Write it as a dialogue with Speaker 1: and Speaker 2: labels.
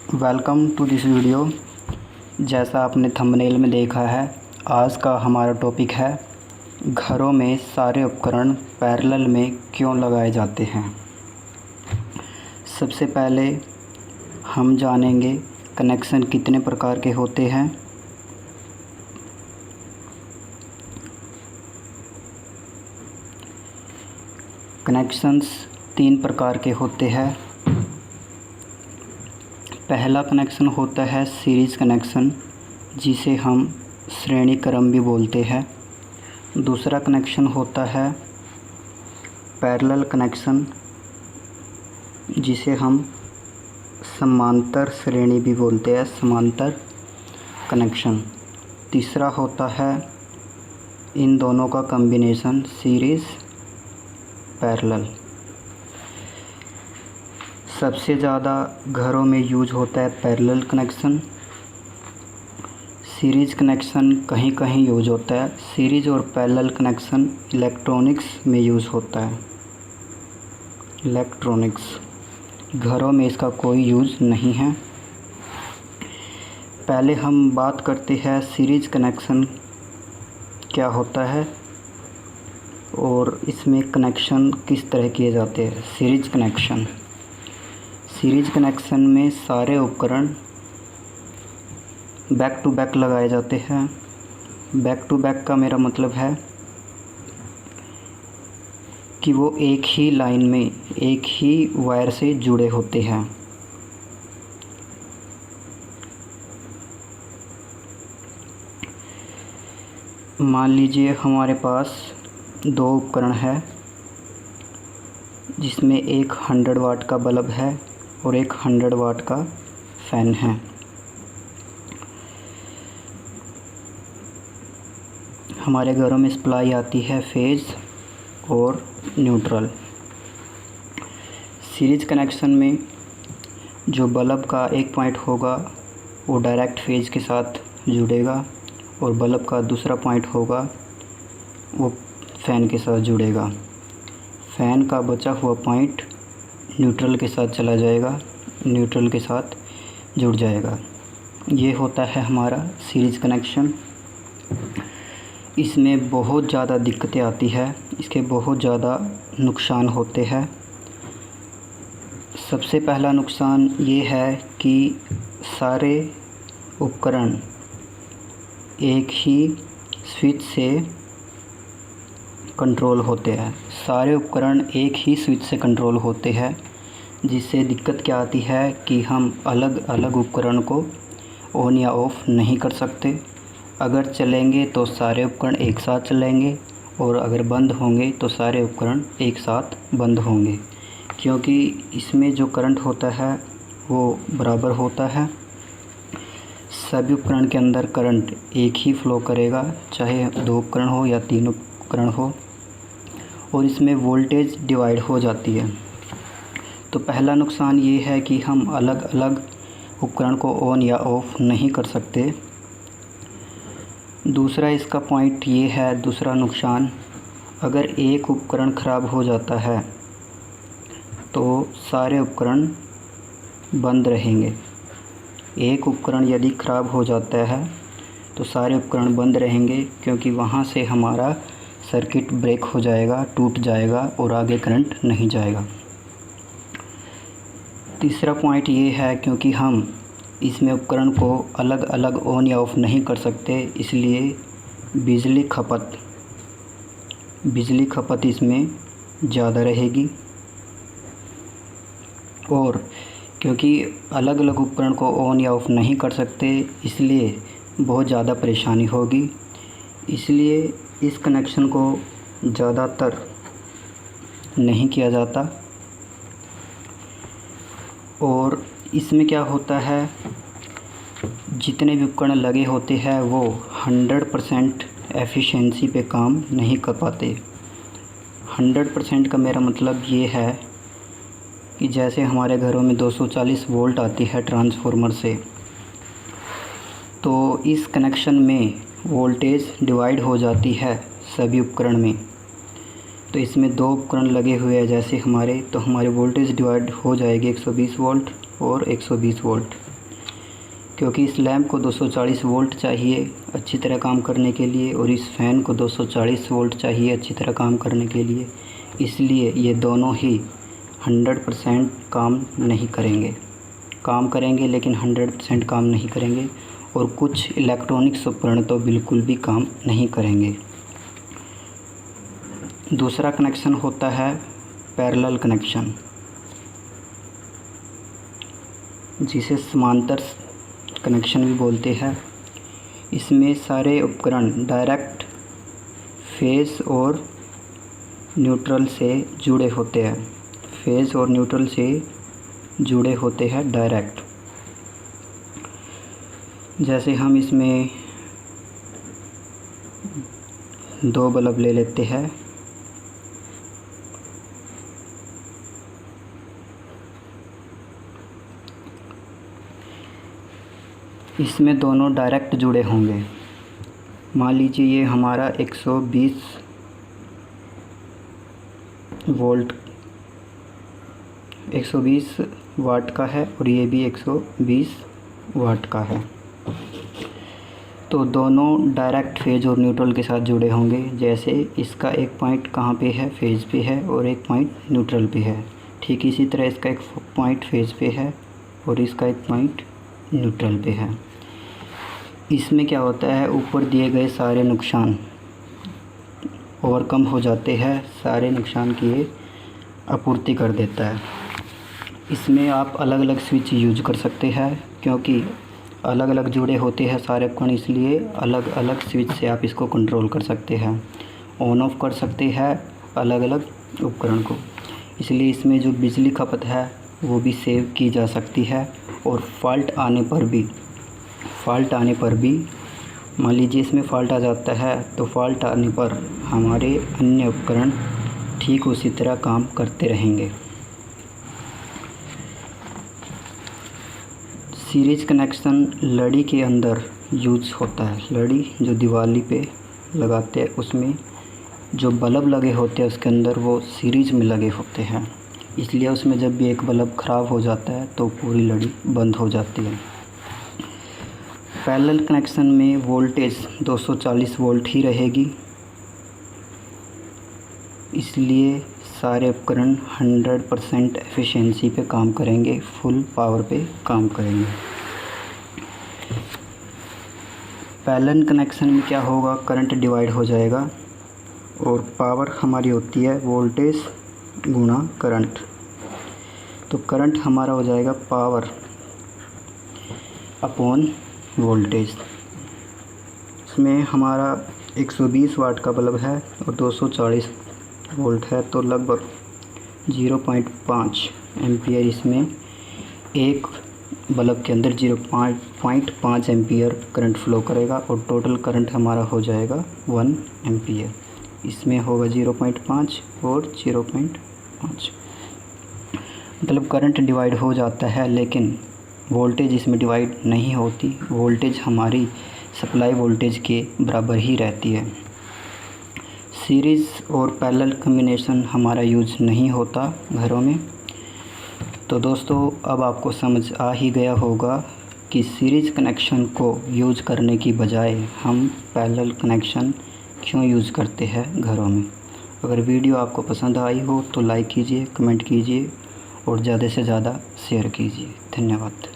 Speaker 1: Welcome to this video. जैसा आपने thumbnail में देखा है, आज का हमारा टॉपिक है घरों में सारे उपकरण पैरेलल में क्यों लगाए जाते हैं। सबसे पहले हम जानेंगे कनेक्शन कितने प्रकार के होते हैं। कनेक्शंस 3 प्रकार के होते हैं। पहला कनेक्शन होता है सीरीज़ कनेक्शन, जिसे हम श्रेणी क्रम भी बोलते हैं। दूसरा कनेक्शन होता है पैरेलल कनेक्शन, जिसे हम समांतर श्रेणी भी बोलते हैं, समांतर कनेक्शन। तीसरा होता है इन दोनों का कॉम्बिनेशन, सीरीज़ पैरेलल। सबसे ज़्यादा घरों में यूज होता है पैरेलल कनेक्शन। सीरीज़ कनेक्शन कहीं कहीं यूज होता है। सीरीज़ और पैरेलल कनेक्शन इलेक्ट्रॉनिक्स में यूज़ होता है। इलेक्ट्रॉनिक्स, घरों में इसका कोई यूज़ नहीं है। पहले हम बात करते हैं सीरीज़ कनेक्शन क्या होता है और इसमें कनेक्शन किस तरह किए जाते हैं। सीरीज़ कनेक्शन में सारे उपकरण बैक टू बैक लगाए जाते हैं। बैक टू बैक का मेरा मतलब है कि वो एक ही लाइन में, एक ही वायर से जुड़े होते हैं। मान लीजिए हमारे पास 2 उपकरण है, जिसमें एक 100 वाट का बल्ब है और एक 100 वाट का फ़ैन है। हमारे घरों में सप्लाई आती है फेज़ और न्यूट्रल। सीरीज़ कनेक्शन में जो बल्ब का एक पॉइंट होगा वो डायरेक्ट फेज़ के साथ जुड़ेगा और बल्ब का दूसरा पॉइंट होगा वो फ़ैन के साथ जुड़ेगा। फ़ैन का बचा हुआ पॉइंट न्यूट्रल के साथ चला जाएगा, न्यूट्रल के साथ जुड़ जाएगा। ये होता है हमारा सीरीज़ कनेक्शन। इसमें बहुत ज़्यादा दिक्कतें आती है, इसके बहुत ज़्यादा नुकसान होते हैं। सबसे पहला नुकसान ये है कि सारे उपकरण एक ही स्विच से कंट्रोल होते हैं। सारे उपकरण एक ही स्विच से कंट्रोल होते हैं, जिससे दिक्कत क्या आती है कि हम अलग अलग उपकरण को ऑन या ऑफ़ नहीं कर सकते। अगर चलेंगे तो सारे उपकरण एक साथ चलेंगे और अगर बंद होंगे तो सारे उपकरण एक साथ बंद होंगे, क्योंकि इसमें जो करंट होता है वो बराबर होता है। सभी उपकरण के अंदर करंट एक ही फ़्लो करेगा, चाहे 2 उपकरण हो या 3 उपकरण हो, और इसमें वोल्टेज डिवाइड हो जाती है। तो पहला नुकसान ये है कि हम अलग अलग उपकरण को ऑन या ऑफ़ नहीं कर सकते। दूसरा इसका पॉइंट ये है, दूसरा नुकसान, अगर एक उपकरण ख़राब हो जाता है तो सारे उपकरण बंद रहेंगे। एक उपकरण यदि ख़राब हो जाता है तो सारे उपकरण बंद रहेंगे, क्योंकि वहाँ से हमारा सर्किट ब्रेक हो जाएगा, टूट जाएगा और आगे करंट नहीं जाएगा। तीसरा पॉइंट ये है, क्योंकि हम इसमें उपकरण को अलग अलग ऑन या ऑफ़ नहीं कर सकते, इसलिए बिजली खपत इसमें ज़्यादा रहेगी। और क्योंकि अलग अलग उपकरण को ऑन या ऑफ़ नहीं कर सकते, इसलिए बहुत ज़्यादा परेशानी होगी। इसलिए इस कनेक्शन को ज़्यादातर नहीं किया जाता। और इसमें क्या होता है, जितने भी उपकरण लगे होते हैं वो 100% एफिशिएंसी पे काम नहीं कर पाते। 100% का मेरा मतलब ये है कि जैसे हमारे घरों में 240 वोल्ट आती है ट्रांसफार्मर से, तो इस कनेक्शन में वोल्टेज डिवाइड हो जाती है सभी उपकरण में। तो इसमें 2 उपकरण लगे हुए हैं जैसे हमारे, तो हमारी वोल्टेज डिवाइड हो जाएगी 120 वोल्ट और 120 वोल्ट। क्योंकि इस लैंप को 240 वोल्ट चाहिए अच्छी तरह काम करने के लिए और इस फ़ैन को 240 वोल्ट चाहिए अच्छी तरह काम करने के लिए, इसलिए ये दोनों ही 100% काम नहीं करेंगे। काम करेंगे लेकिन 100% काम नहीं करेंगे, और कुछ इलेक्ट्रॉनिक्स उपकरण तो बिल्कुल भी काम नहीं करेंगे। दूसरा कनेक्शन होता है पैरेलल कनेक्शन, जिसे समांतर कनेक्शन भी बोलते हैं। इसमें सारे उपकरण डायरेक्ट फेज़ और न्यूट्रल से जुड़े होते हैं। फेज़ और न्यूट्रल से जुड़े होते हैं डायरेक्ट। जैसे हम इसमें 2 बल्ब ले लेते हैं। इसमें दोनों डायरेक्ट जुड़े होंगे। मान लीजिए ये हमारा 120 वोल्ट 120 वाट का है और ये भी 120 वाट का है। तो दोनों डायरेक्ट फेज और न्यूट्रल के साथ जुड़े होंगे। जैसे इसका एक पॉइंट कहाँ पे है, फेज पे है, और एक पॉइंट न्यूट्रल पे है। ठीक इसी तरह इसका एक पॉइंट फेज पे है और इसका एक पॉइंट न्यूट्रल पे है। इसमें क्या होता है, ऊपर दिए गए सारे नुकसान ओवरकम हो जाते हैं, सारे नुकसान की ये आपूर्ति कर देता है। इसमें आप अलग अलग स्विच यूज कर सकते हैं, क्योंकि अलग अलग जुड़े होते हैं सारे उपकरण, इसलिए अलग अलग स्विच से आप इसको कंट्रोल कर सकते हैं, ऑन ऑफ कर सकते हैं अलग अलग उपकरण को। इसलिए इसमें जो बिजली खपत है वो भी सेव की जा सकती है। और फॉल्ट आने पर भी मान लीजिए इसमें फ़ॉल्ट आ जाता है, तो फॉल्ट आने पर हमारे अन्य उपकरण ठीक उसी तरह काम करते रहेंगे। सीरीज कनेक्शन लड़ी के अंदर यूज होता है। लड़ी जो दिवाली पे लगाते हैं, उसमें जो बल्ब लगे होते हैं उसके अंदर वो सीरीज में लगे होते हैं, इसलिए उसमें जब भी एक बल्ब ख़राब हो जाता है तो पूरी लड़ी बंद हो जाती है। पैरेलल कनेक्शन में वोल्टेज 240 वोल्ट ही रहेगी, इसलिए सारे उपकरण 100% एफिशिएंसी पे काम करेंगे, फुल पावर पे काम करेंगे। पैरेलल कनेक्शन में क्या होगा, करंट डिवाइड हो जाएगा और पावर हमारी होती है वोल्टेज गुणा करंट। तो करंट हमारा हो जाएगा पावर अपॉन वोल्टेज। इसमें हमारा 120 वाट का बल्ब है और 240 वोल्ट है, तो लगभग 0.5 एम्पियर इसमें एक बल्ब के अंदर 0.5 एम्पियर करंट फ्लो करेगा, और टोटल करंट हमारा हो जाएगा 1 एम्पियर। इसमें होगा 0.5 और 0.5, मतलब करंट डिवाइड हो जाता है, लेकिन वोल्टेज इसमें डिवाइड नहीं होती। वोल्टेज हमारी सप्लाई वोल्टेज के बराबर ही रहती है। सीरीज़ और पैरेलल कॉम्बिनेशन हमारा यूज़ नहीं होता घरों में। तो दोस्तों, अब आपको समझ आ ही गया होगा कि सीरीज़ कनेक्शन को यूज़ करने की बजाय हम पैरेलल कनेक्शन क्यों यूज़ करते हैं घरों में। अगर वीडियो आपको पसंद आई हो तो लाइक कीजिए, कमेंट कीजिए और ज़्यादा से ज़्यादा शेयर कीजिए। धन्यवाद।